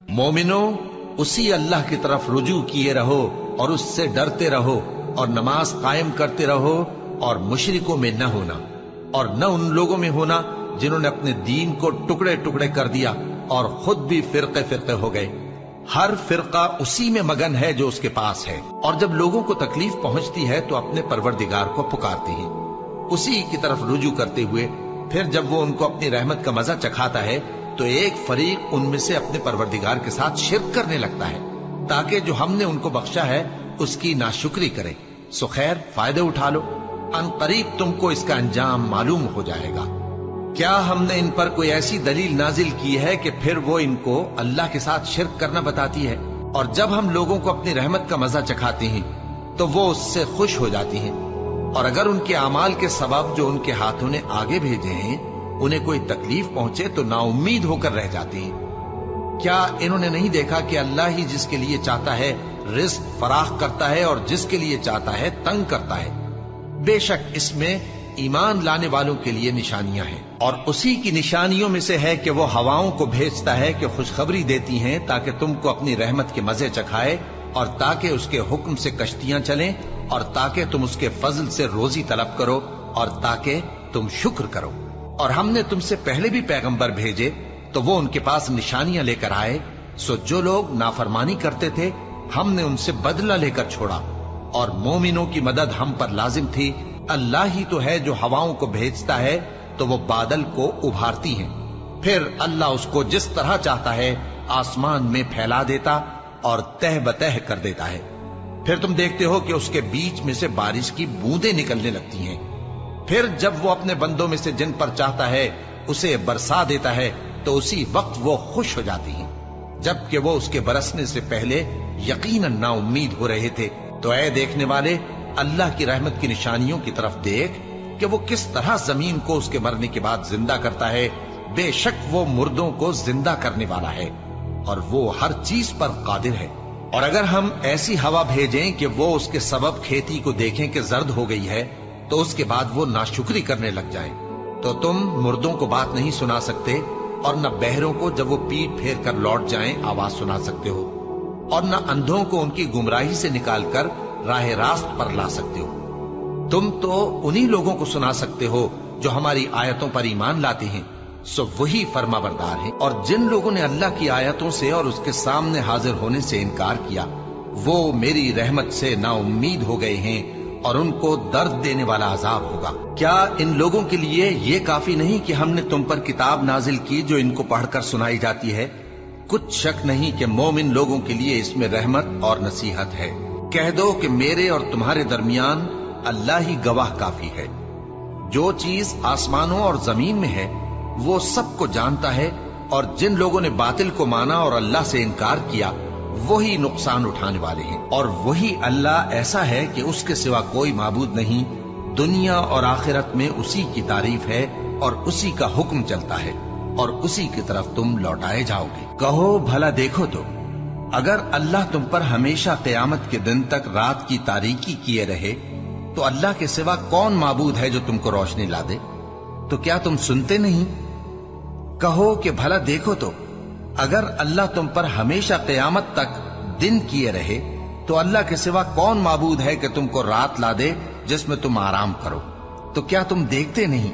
मोमिनो, उसी अल्लाह की तरफ रुजू किए रहो और उससे डरते रहो और नमाज कायम करते रहो और मुशरिकों में न होना और न उन लोगों में होना जिन्होंने अपने दीन को टुकड़े टुकड़े कर दिया और खुद भी फिरके फिरके हो गए। हर फिरका उसी में मगन है जो उसके पास है, और जब लोगों को तकलीफ पहुंचती है तो अपने परवरदिगार को पुकारते हैं, उसी की तरफ रुजू करते हुए। फिर जब वो उनको अपनी रहमत का मजा चखाता है तो एक फरीक उनमें से अपने परवरदिगार के साथ शिर्क करने लगता है ताकि जो हमने उनको बख्शा है उसकी नाशुक्री करे। सो खैर, फायदे उठा लो, अनकरीब तुमको इसका अंजाम मालूम हो जाएगा। क्या हमने इन पर कोई ऐसी दलील नाजिल की है कि फिर वो इनको अल्लाह के साथ शिर्क करना बताती है? और जब हम लोगों को अपनी रहमत का मजा चखाते हैं तो वो उससे खुश हो जाती हैं, और अगर उनके अमाल के सबब जो उनके हाथों ने आगे भेजे हैं उन्हें कोई तकलीफ पहुंचे तो नाउम्मीद होकर रह जाती हैं। क्या इन्होंने नहीं देखा कि अल्लाह ही जिसके लिए चाहता है रिज्क फराख करता है और जिसके लिए चाहता है तंग करता है? बेशक इसमें ईमान लाने वालों के लिए निशानियां हैं, और उसी की निशानियों में से है कि वो हवाओं को भेजता है कि खुशखबरी देती हैं ताकि तुमको अपनी रहमत के मजे चखाए, और ताकि उसके हुक्म से कश्तियां चलें, और ताकि तुम उसके फजल से रोजी तलब करो, और ताकि तुम शुक्र करो। और हमने तुमसे पहले भी पैगंबर भेजे तो वो उनके पास निशानियां लेकर आए। सो जो लोग नाफरमानी करते थे हमने उनसे बदला लेकर छोड़ा, और मोमिनों की मदद हम पर लाजिम थी। अल्लाह ही तो है जो हवाओं को भेजता है तो वो बादल को उभारती हैं, फिर अल्लाह उसको जिस तरह चाहता है आसमान में फैला देता और तह बतह कर देता है। फिर तुम देखते हो कि उसके बीच में से बारिश की बूंदें निकलने लगती हैं। फिर जब वो अपने बंदों में से जिन पर चाहता है उसे बरसा देता है तो उसी वक्त वो खुश हो जाती हैं, जबकि वो उसके बरसने से पहले यकीनन नाउम्मीद हो रहे थे। तो ऐ देखने वाले, अल्लाह की रहमत की निशानियों की तरफ देख कि वो किस तरह जमीन को उसके मरने के बाद जिंदा करता है। बेशक वो मुर्दों को जिंदा करने वाला है और वो हर चीज पर कादिर है। और अगर हम ऐसी हवा भेजें कि वो उसके सबब खेती को देखें कि जर्द हो गई है तो उसके बाद वो नाशुक्री करने लग जाए, तो तुम मुर्दों को बात नहीं सुना सकते, और न बहरों को जब वो पीठ फेर कर लौट जाएं आवाज सुना सकते हो, और न अंधों को उनकी गुमराही से निकालकर राह रास्त पर ला सकते हो। तुम तो उन्हीं लोगों को सुना सकते हो जो हमारी आयतों पर ईमान लाते हैं, सो वही फर्माबरदार हैं। और जिन लोगों ने अल्लाह की आयतों से और उसके सामने हाजिर होने से इनकार किया वो मेरी रहमत से नाउम्मीद हो गए हैं और उनको दर्द देने वाला अजाब होगा। क्या इन लोगों के लिए ये काफी नहीं कि हमने तुम पर किताब नाजिल की जो इनको पढ़कर सुनाई जाती है? कुछ शक नहीं कि मोमिन लोगों के लिए इसमें रहमत और नसीहत है। कह दो कि मेरे और तुम्हारे दरमियान अल्लाह ही गवाह काफी है। जो चीज आसमानों और जमीन में है वो सबको जानता है, और जिन लोगों ने बातिल को माना और अल्लाह से इनकार किया वही नुकसान उठाने वाले हैं। और वही अल्लाह ऐसा है कि उसके सिवा कोई माबूद नहीं। दुनिया और आखिरत में उसी की तारीफ है और उसी का हुक्म चलता है और उसी की तरफ तुम लौटाए जाओगे। कहो भला देखो तो, अगर अल्लाह तुम पर हमेशा क़यामत के दिन तक रात की तारीकी किए रहे तो अल्लाह के सिवा कौन माबूद है जो तुमको रोशनी ला दे? तो क्या तुम सुनते नहीं? कहो कि भला देखो तो, अगर अल्लाह तुम पर हमेशा क़यामत तक दिन किए रहे तो अल्लाह के सिवा कौन माबूद है कि तुमको रात ला दे जिसमें तुम आराम करो? तो क्या तुम देखते नहीं?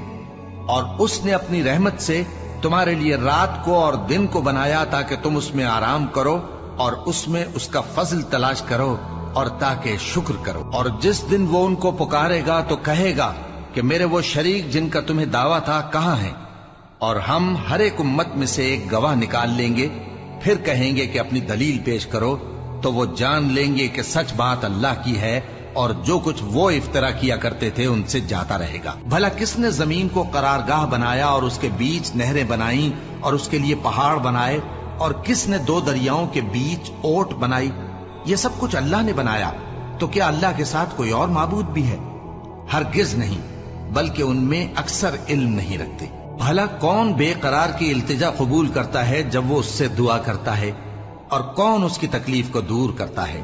और उसने अपनी रहमत से तुम्हारे लिए रात को और दिन को बनाया ताकि तुम उसमें आराम करो और उसमें उसका फजल तलाश करो और ताकि शुक्र करो। और जिस दिन वो उनको पुकारेगा तो कहेगा कि मेरे वो शरीक जिनका तुम्हें दावा था कहाँ हैं? और हम हर एक उम्मत में से एक गवाह निकाल लेंगे, फिर कहेंगे कि अपनी दलील पेश करो, तो वो जान लेंगे कि सच बात अल्लाह की है और जो कुछ वो इफ्तरा किया करते थे उनसे जाता रहेगा। भला किसने जमीन को करारगाह बनाया और उसके बीच नहरें बनाई और उसके लिए पहाड़ बनाए, और किसने दो दरियाओं के बीच ओट बनाई? ये सब कुछ अल्लाह ने बनाया। तो क्या अल्लाह के साथ कोई और माबूद भी है? हरगिज नहीं, बल्कि उनमें अक्सर इल्म नहीं रखते। भला कौन बेकरार की इल्तिजा कबूल करता है जब वो उससे दुआ करता है, और कौन उसकी तकलीफ को दूर करता है,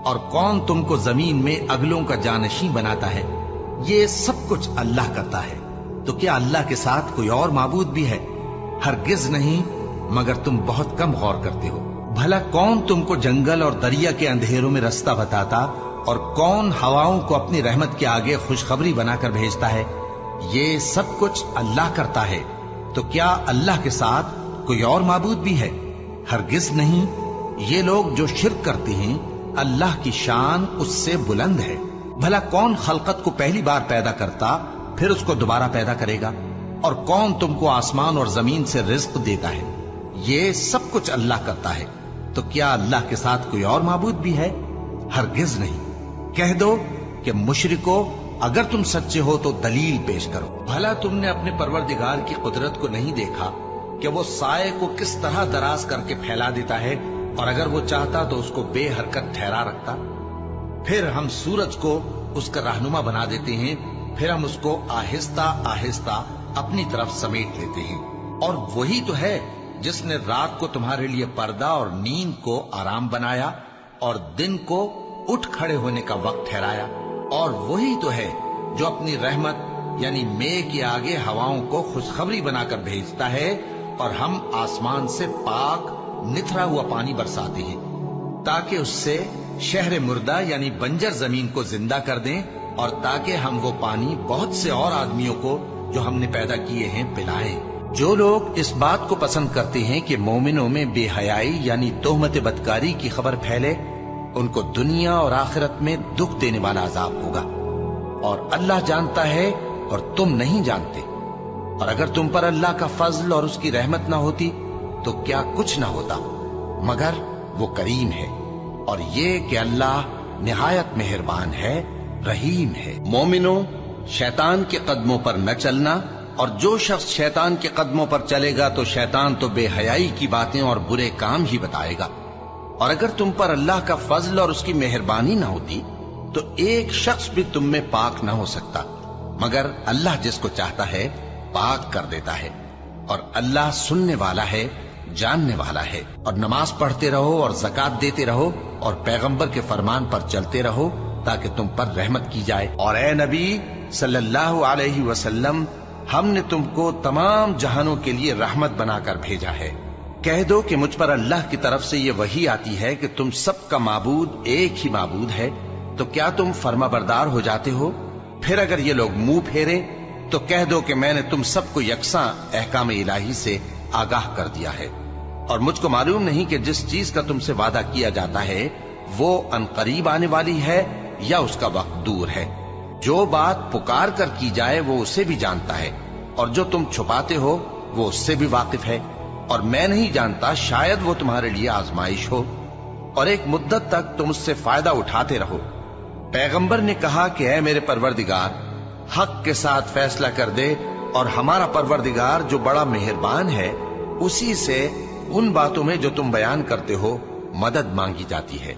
और कौन तुमको जमीन में अगलों का जानशी बनाता है? ये सब कुछ अल्लाह करता है। तो क्या अल्लाह के साथ कोई और माबूद भी है? हरगिज नहीं, मगर तुम बहुत कम गौर करते हो। भला कौन तुमको जंगल और दरिया के अंधेरों में रास्ता बताता, और कौन हवाओं को अपनी रहमत के आगे खुशखबरी बनाकर भेजता है? ये सब कुछ अल्लाह करता है। तो क्या अल्लाह के साथ कोई और माबूद भी है? हरगिज नहीं। ये लोग जो शिर्क करते हैं, अल्लाह की शान उससे बुलंद है। भला कौन खलकत को पहली बार पैदा करता, फिर उसको दोबारा पैदा करेगा? और कौन तुमको आसमान और जमीन से रिज्क देता है? ये सब कुछ अल्लाह करता है। तो क्या अल्लाह के साथ कोई और माबूद भी है? हरगिज नहीं। कह दो कि मुशरिको, अगर तुम सच्चे हो तो दलील पेश करो। भला तुमने अपने परवरदिगार की कुदरत को नहीं देखा कि वो साए को किस तरह दराज करके फैला देता है, और अगर वो चाहता तो उसको बेहरकत ठहरा रखता। फिर हम सूरज को उसका रहनुमा बना देते हैं, फिर हम उसको आहिस्ता आहिस्ता अपनी तरफ समेट लेते हैं। और वही तो है जिसने रात को तुम्हारे लिए पर्दा और नींद को आराम बनाया, और दिन को उठ खड़े होने का वक्त ठहराया। और वही तो है जो अपनी रहमत यानी मेघ के आगे हवाओं को खुशखबरी बनाकर भेजता है, और हम आसमान से पाक निथरा हुआ पानी बरसाते हैं, ताकि उससे शहर मुर्दा यानी बंजर जमीन को जिंदा कर दें, और ताकि हम वो पानी बहुत से और आदमियों को जो हमने पैदा किए हैं पिलाएं। जो लोग इस बात को पसंद करते हैं कि मोमिनों में बेहयाई यानी तोहमत बदकारी की खबर फैले, उनको दुनिया और आखिरत में दुख देने वाला अजाब होगा। और अल्लाह जानता है और तुम नहीं जानते। और अगर तुम पर अल्लाह का फजल और उसकी रहमत ना होती तो क्या कुछ ना होता, मगर वो करीम है। और ये कि अल्लाह निहायत मेहरबान है, रहीम है। मोमिनों, शैतान के कदमों पर न चलना, और जो शख्स शैतान के कदमों पर चलेगा तो शैतान तो बेहयाई की बातें और बुरे काम ही बताएगा। और अगर तुम पर अल्लाह का फजल और उसकी मेहरबानी ना होती तो एक शख्स भी तुम में पाक ना हो सकता, मगर अल्लाह जिसको चाहता है पाक कर देता है। और अल्लाह सुनने वाला है, जानने वाला है। और नमाज पढ़ते रहो और ज़कात देते रहो और पैगंबर के फरमान पर चलते रहो ताकि तुम पर रहमत की जाए। और ए नबी सल्लल्लाहु अलैहि वसल्लम, हमने तुमको तमाम जहानों के लिए रहमत बनाकर भेजा है। कह दो कि मुझ पर अल्लाह की तरफ से ये वही आती है कि तुम सबका माबूद एक ही माबूद है, तो क्या तुम फर्माबरदार हो जाते हो? फिर अगर ये लोग मुंह फेरे तो कह दो कि मैंने तुम सबको यकसा अहकाम इलाही से आगाह कर दिया है। और मुझको मालूम नहीं कि जिस चीज का तुमसे वादा किया जाता है वो अनकरीब आने वाली है या उसका वक्त दूर है। जो बात पुकार कर की जाए वो उसे भी जानता है, और जो तुम छुपाते हो वो उससे भी वाकिफ है। और मैं नहीं जानता, शायद वो तुम्हारे लिए आजमाइश हो, और एक मुद्दत तक तुम उससे फायदा उठाते रहो। पैगंबर ने कहा कि ऐ मेरे परवरदिगार, हक के साथ फैसला कर दे, और हमारा परवरदिगार जो बड़ा मेहरबान है उसी से उन बातों में जो तुम बयान करते हो मदद मांगी जाती है।